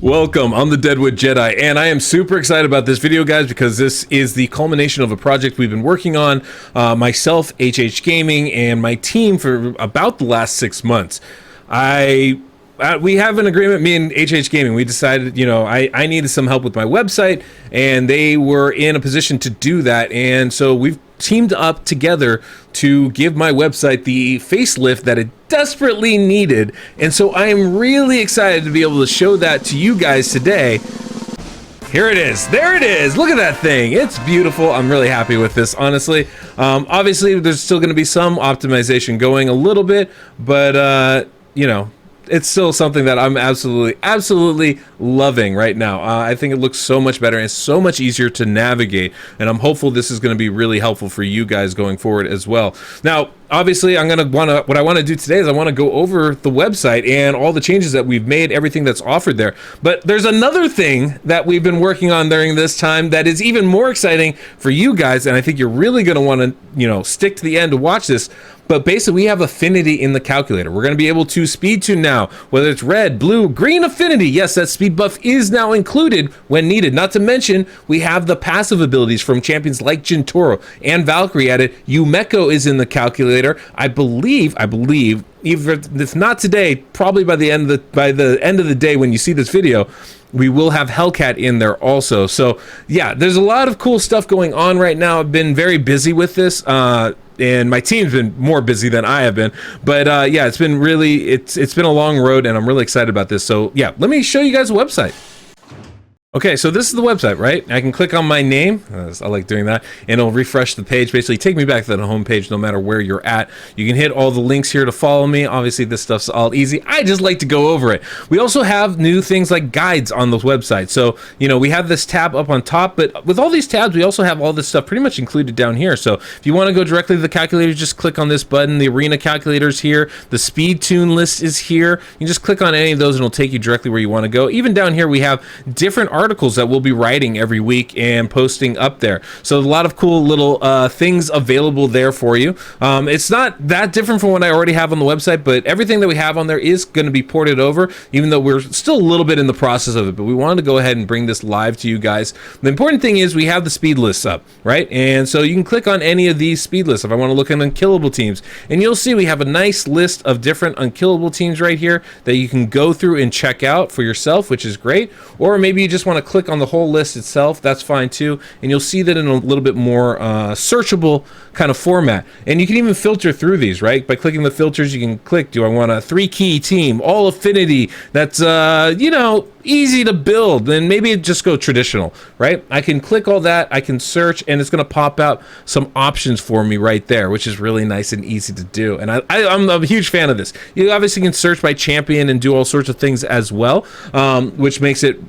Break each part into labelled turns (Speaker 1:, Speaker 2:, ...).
Speaker 1: Welcome, I'm the Deadwood Jedi, and I am super excited about this video, guys, because this is the culmination of a project we've been working on, myself, HH Gaming, and my team for about the last 6 months. We have an agreement, me and HH Gaming. We decided, I needed some help with my website, and they were in a position to do that, and so we've teamed up together to give my website the facelift that it desperately needed. And so I am really excited to be able to show that to you guys today. Here it is. There it is. Look at that thing. It's beautiful. I'm really happy with this, honestly. Obviously, there's still going to be some optimization going a little bit, but, it's still something that I'm absolutely loving right now. I think it looks so much better and so much easier to navigate, and I'm hopeful this is going to be really helpful for you guys going forward as well. Now, obviously, what I want to do today is I want to go over the website and all the changes that we've made, everything that's offered there. But there's another thing that we've been working on during this time that is even more exciting for you guys, and I think you're really going to want to, stick to the end to watch this. But basically, we have Affinity in the calculator. We're going to be able to speed tune now, whether it's red, blue, green Affinity. Yes, that speed buff is now included when needed. Not to mention, we have the passive abilities from champions like Jintoro and Valkyrie added. Yumeko is in the calculator. I believe, even if not today, probably by the end of the day when you see this video, we will have Hellcat in there also. So yeah, there's a lot of cool stuff going on right now. I've been very busy with this, and my team's been more busy than I have been. But yeah, it's been a long road, and I'm really excited about this. So yeah, let me show you guys the website. Okay, so this is the website, right? I can click on my name. I like doing that, and it'll refresh the page, basically take me back to the home page no matter where you're at. You can hit all the links here to follow me. Obviously, this stuff's all easy. I just like to go over it. We also have new things like guides on the website. So, we have this tab up on top, but with all these tabs, we also have all this stuff pretty much included down here. So if you want to go directly to the calculator, just click on this button. The arena calculator's here. The speed tune list is here. You just click on any of those, and it'll take you directly where you want to go. Even down here, we have different articles that we'll be writing every week and posting up there. So a lot of cool little things available there for you. It's not that different from what I already have on the website, but everything that we have on there is going to be ported over, even though we're still a little bit in the process of it. But we wanted to go ahead and bring this live to you guys. The important thing is we have the speed lists up, right? And so you can click on any of these speed lists if I want to look at unkillable teams. And you'll see we have a nice list of different unkillable teams right here that you can go through and check out for yourself, which is great. Or maybe you just want to click on the whole list itself. That's fine too. And you'll see that in a little bit more searchable kind of format. And you can even filter through these, right? By clicking the filters, you can click, do I want a 3-key team, all Affinity, that's, easy to build, then maybe just go traditional, right? I can click all that, I can search, and it's going to pop out some options for me right there, which is really nice and easy to do. And I'm a huge fan of this. You obviously can search by champion and do all sorts of things as well, which makes it,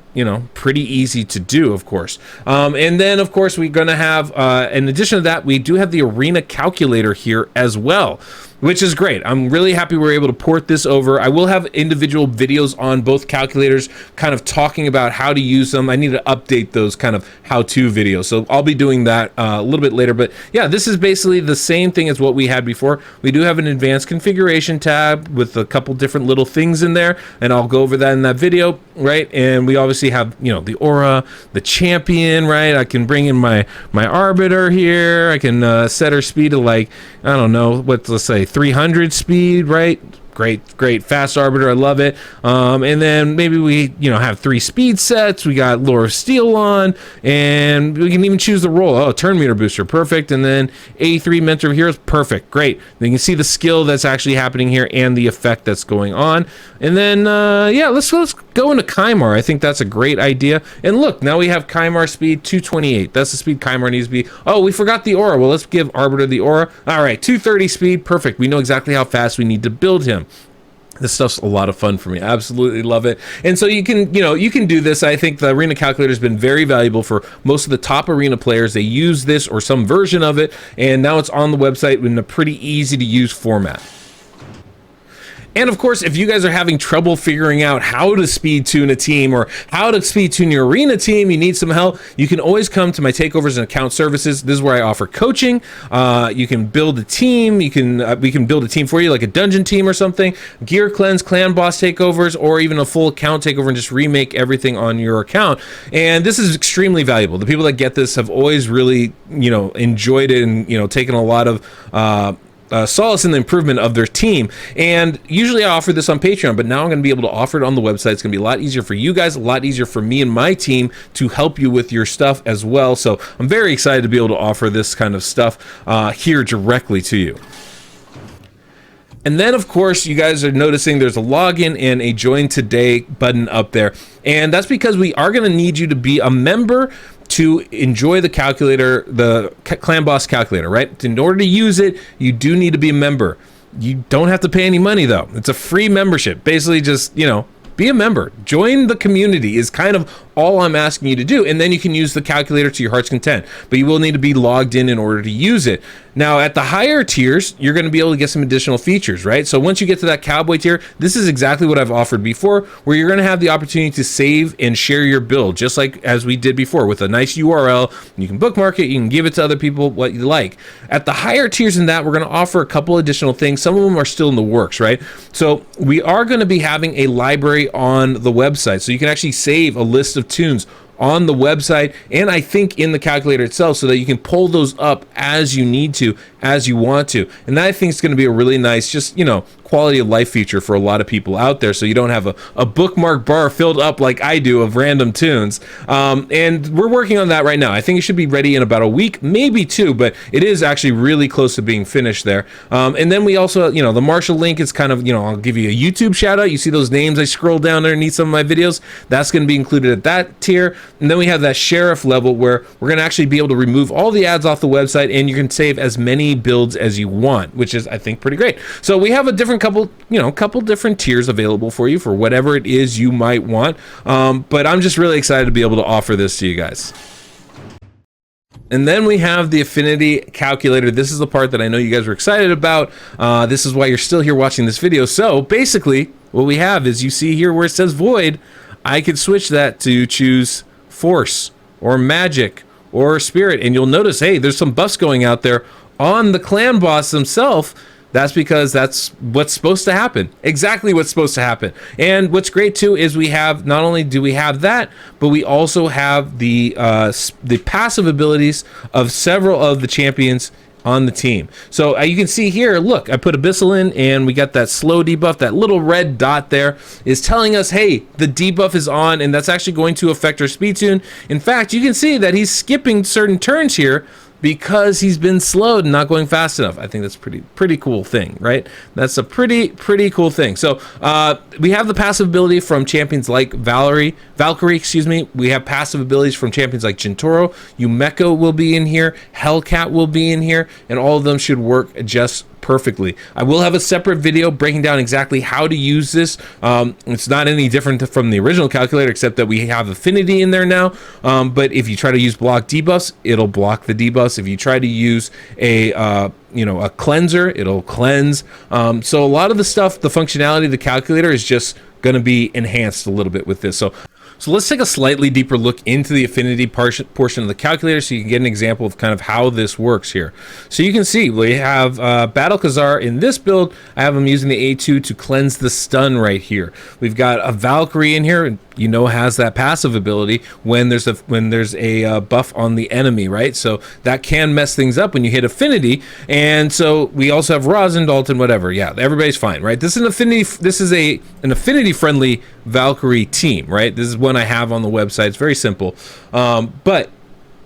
Speaker 1: pretty easy to do, of course. And then, of course, we're going to have, in addition to that, we do have the arena calculator here as well, which is great. I'm really happy we're able to port this over. I will have individual videos on both calculators kind of talking about how to use them. I need to update those kind of how-to videos, so I'll be doing that a little bit later. But yeah, this is basically the same thing as what we had before. We do have an advanced configuration tab with a couple different little things in there, and I'll go over that in that video, right? And we obviously have, the aura, the champion, right? I can bring in my arbiter here. I can set her speed to, like, I don't know, let's say 300 speed, right? Great fast arbiter, I love it. And then maybe we have 3 speed sets. We got Lore of Steel on, and we can even choose the role. Oh, turn meter booster, perfect. And then A3 mentor of heroes, perfect, great. Then you can see the skill that's actually happening here and the effect that's going on. And then yeah, let's go into Kymar. I think that's a great idea. And look, now we have Kymar speed 228. That's the speed Kymar needs to be. Oh, we forgot the aura. Well, let's give arbiter the aura. All right, 230 speed, perfect. We know exactly how fast we need to build him. This stuff's a lot of fun for me. I absolutely love it. And so you can do this. I think the arena calculator has been very valuable for most of the top arena players. They use this or some version of it, and now it's on the website in a pretty easy to use format. And of course, if you guys are having trouble figuring out how to speed tune a team or how to speed tune your arena team, you need some help, you can always come to my takeovers and account services. This is where I offer coaching. You can build a team. We can build a team for you, like a dungeon team or something, gear cleanse, clan boss takeovers, or even a full account takeover and just remake everything on your account. And this is extremely valuable. The people that get this have always really, enjoyed it and, taken a lot of solace in the improvement of their team. And usually I offer this on Patreon, but now I'm going to be able to offer it on the website. It's going to be a lot easier for you guys, a lot easier for me and my team to help you with your stuff as well. So I'm very excited to be able to offer this kind of stuff here directly to you. And then, of course, you guys are noticing there's a login and a join today button up there. And that's because we are going to need you to be a member to enjoy the calculator, the Clan Boss calculator, right? In order to use it, you do need to be a member. You don't have to pay any money, though. It's a free membership. Basically, just, be a member. Join the community is kind of all I'm asking you to do, and then you can use the calculator to your heart's content, but you will need to be logged in order to use it. Now, at the higher tiers, you're going to be able to get some additional features, right? So once you get to that cowboy tier, this is exactly what I've offered before, where you're going to have the opportunity to save and share your build, just like as we did before with a nice URL. You can bookmark it, you can give it to other people, what you like. At the higher tiers in that, we're going to offer a couple additional things. Some of them are still in the works, right? So we are going to be having a library on the website, so you can actually save a list of tunes on the website, and I think in the calculator itself, so that you can pull those up as you need to, as you want to. And that I think is going to be a really nice, just, quality of life feature for a lot of people out there, so you don't have a bookmark bar filled up like I do of random tunes. And we're working on that right now. I think it should be ready in about a week, maybe two, but it is actually really close to being finished there. And then we also, the Marshall link is kind of, I'll give you a YouTube shout out. You see those names I scroll down underneath some of my videos? That's going to be included at that tier. And then we have that sheriff level where we're going to actually be able to remove all the ads off the website, and you can save as many builds as you want, which is, I think, pretty great. So we have a couple different tiers available for you for whatever it is you might want. But I'm just really excited to be able to offer this to you guys. And then we have the Affinity Calculator. This is the part that I know you guys were excited about. This is why you're still here watching this video. So basically what we have is, you see here where it says Void, I could switch that to choose Force or Magic or Spirit, and you'll notice, hey, there's some buffs going out there on the clan boss himself. That's because that's what's supposed to happen. Exactly what's supposed to happen. And what's great too is we have, not only do we have that, but we also have the passive abilities of several of the champions on the team. So you can see here, look, I put Abyssal in, and we got that slow debuff. That little red dot there is telling us, hey, the debuff is on, and that's actually going to affect our speed tune. In fact, you can see that he's skipping certain turns here because he's been slowed and not going fast enough. I think that's pretty cool thing, right? That's a pretty cool thing. So we have the passive ability from champions like Valkyrie, we have passive abilities from champions like Gentoro, Yumeko will be in here, Hellcat will be in here, and all of them should work just perfectly. I will have a separate video breaking down exactly how to use this. It's not any different from the original calculator, except that we have Affinity in there now. But if you try to use block debuffs, it'll block the debuffs. If you try to use a cleanser, it'll cleanse. So a lot of the stuff, the functionality of the calculator is just going to be enhanced a little bit with this. So let's take a slightly deeper look into the Affinity portion of the calculator, so you can get an example of kind of how this works here. So you can see we have Battle Khazar in this build. I have him using the A2 to cleanse the stun right here. We've got a Valkyrie in here, and has that passive ability when there's a buff on the enemy, right? So that can mess things up when you hit Affinity. And so we also have Rosin, Dalton, whatever. Yeah, everybody's fine, right? This is an Affinity friendly Valkyrie team, right? This is one I have on the website. It's very simple, but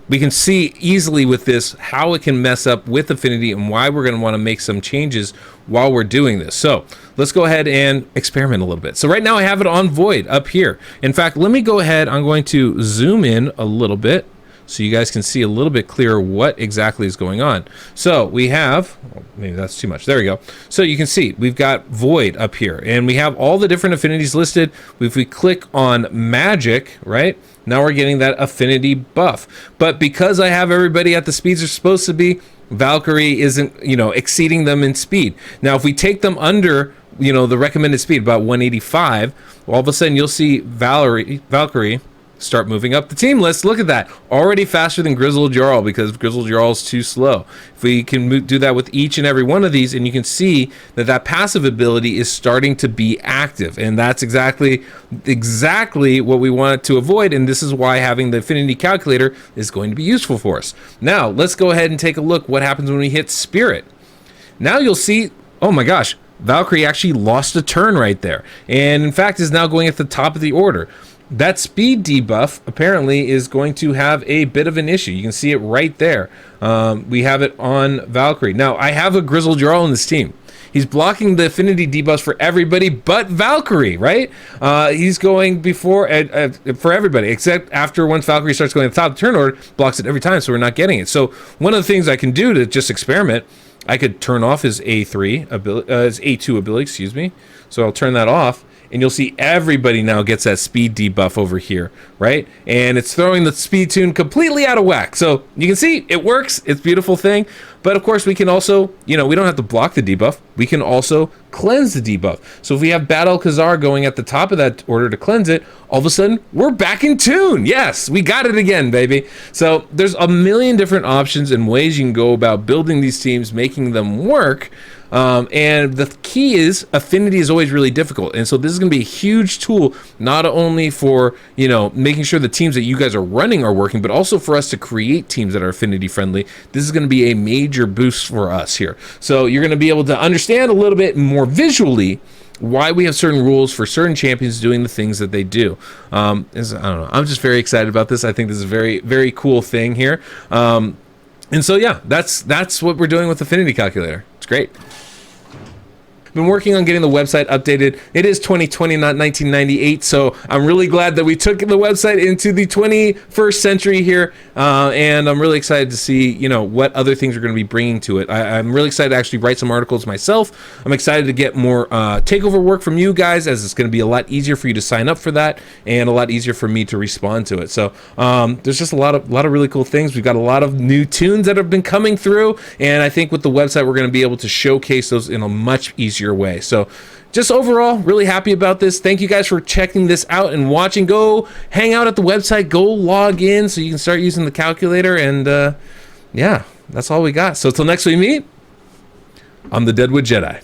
Speaker 1: we can see easily with this how it can mess up with Affinity and why we're going to want to make some changes while we're doing this. So let's go ahead and experiment a little bit. So right now I have it on Void up here. In fact, let me go ahead. I'm going to zoom in a little bit so you guys can see a little bit clearer what exactly is going on. So we have, maybe that's too much. There we go. So you can see we've got Void up here, and we have all the different affinities listed. If we click on Magic, right, now we're getting that Affinity buff. But because I have everybody at the speeds they're supposed to be, Valkyrie isn't, exceeding them in speed. Now, if we take them under you know, the recommended speed, about 185, all of a sudden you'll see Valkyrie start moving up the team list. Look at that. Already faster than Grizzled Jarl because Grizzled Jarl is too slow. If we can do that with each and every one of these, and you can see that that passive ability is starting to be active. And that's exactly what we want to avoid. And this is why having the Affinity Calculator is going to be useful for us. Now, let's go ahead and take a look what happens when we hit Spirit. Now you'll see, oh my gosh, Valkyrie actually lost a turn right there. And in fact is now going at the top of the order. That speed debuff apparently is going to have a bit of an issue. You can see it right there. We have it on Valkyrie. Now, I have a Grizzled Jarl in this team. He's blocking the affinity debuffs for everybody but Valkyrie, right? He's going before for everybody, except after once Valkyrie starts going at the top of the turn order, blocks it every time, so we're not getting it. So one of the things I can do to just experiment, I could turn off his A3 ability, his A2 ability, excuse me. So I'll turn that off. And you'll see everybody now gets that speed debuff over here, right? And it's throwing the speed tune completely out of whack. So you can see it works. It's a beautiful thing. But of course, we can also, you know, we don't have to block the debuff. We can also cleanse the debuff. So if we have Battle Khazar going at the top of that order to cleanse it, all of a sudden, we're back in tune. Yes, we got it again, baby. So there's a million different options and ways you can go about building these teams, making them work. And the key is affinity is always really difficult. And so this is going to be a huge tool, not only for, you know, making sure the teams that you guys are running are working, but also for us to create teams that are affinity friendly. This is going to be a major boost for us here. So you're going to be able to understand a little bit more visually why we have certain rules for certain champions doing the things that they do. I don't know. I'm just very excited about this. I think this is a very, very cool thing here. And so, yeah, that's what we're doing with Affinity Calculator. It's great. Been working on getting the website updated. It is 2020, not 1998, so I'm really glad that we took the website into the 21st century here, and I'm really excited to see, you know, what other things we're going to be bringing to it. I'm really excited to actually write some articles myself. I'm excited to get more takeover work from you guys, as it's going to be a lot easier for you to sign up for that, and a lot easier for me to respond to it. So there's just a lot of really cool things. We've got a lot of new tunes that have been coming through, and I think with the website we're going to be able to showcase those in a much easier way. So just overall, really happy about this. Thank you guys for checking this out and watching. Go hang out at the website, go log in so you can start using the calculator, and yeah, that's all we got. So till next we meet, I'm the Deadwood Jedi.